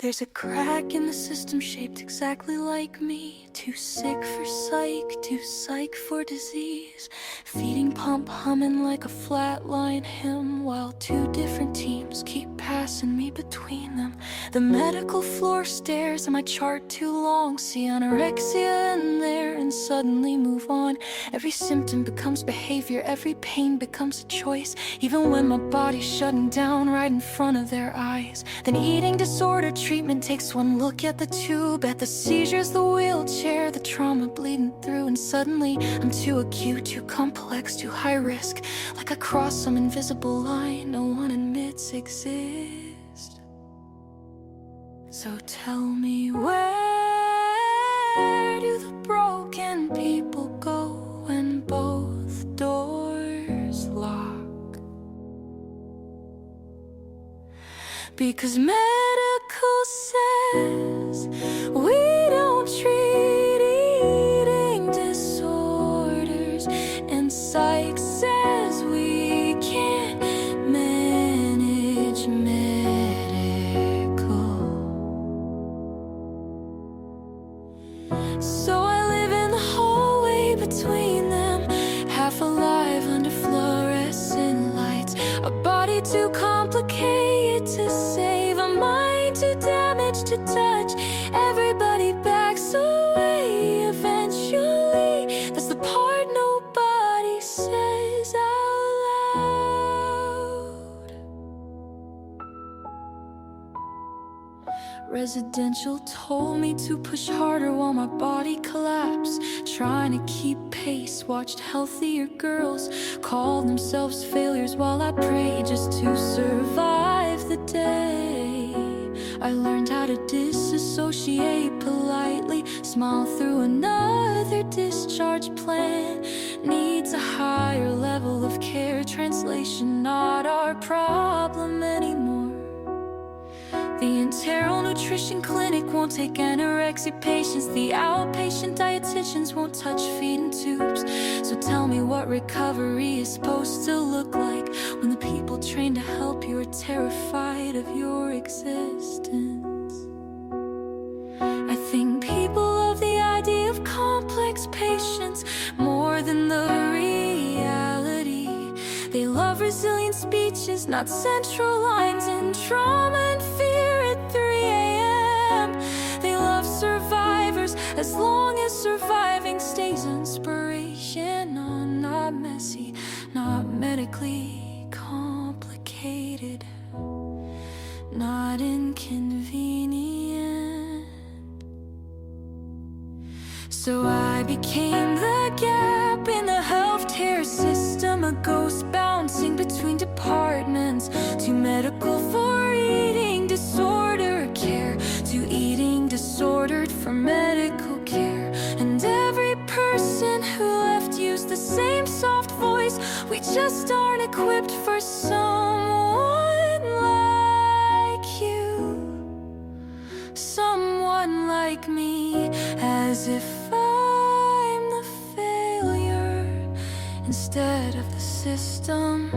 There's a crack in the system shaped exactly like me. Too sick for psych, too psych for disease. Feeding pump humming like a flatline hymn, while two different teams keep passing me between them. The medical floor stares at my chart too long. See anorexia in there and suddenly move on. Every symptom becomes behavior, every pain becomes a choice, even when my body's shutting down right in front of their eyes. Then eating disorder treatment takes one look at the tube, at the seizures, the wheelchair, the trauma bleeding through, and suddenly I'm too acute, too complex, too high risk, like I crossed some invisible line no one admits exists. So tell me, where do the broken people go when both doors lock? Because medical says we don't treat eating disorders, and psych says we can't manage medical. So I live in the hallway between them, half alive under fluorescent lights. A body too complicated to save, a mind too damaged to touch. Everybody backs away eventually. That's the part nobody says out loud. Residential told me to push harder while my body collapsed, trying to keep pace. Watched healthier girls call themselves failures while I prayed just to survive the day. I learned how to disassociate politely, smile through another discharge plan. Needs a higher level of care. Translation, not our problem anymore. The enteral nutrition clinic won't take anorexia patients. The outpatient dietitians won't touch feeding tubes. So tell me what recovery is supposed to look like when the people trained to help you are terrified of your existence. I think people love the idea of complex patients more than the reality. They love resilient speeches, not central lines in trauma and fear at 3 a.m. They love survivors as long as surviving stays inspiration. No, not messy, not medically complicated, not inconvenient. So I became the gap in the healthcare system, a ghost bouncing between departments. Too medical for eating disorder care, too eating disordered for medical care. And every person who left used the same soft voice. We just aren't equipped for someone like you, someone like me, as if I'm the failure instead of the system.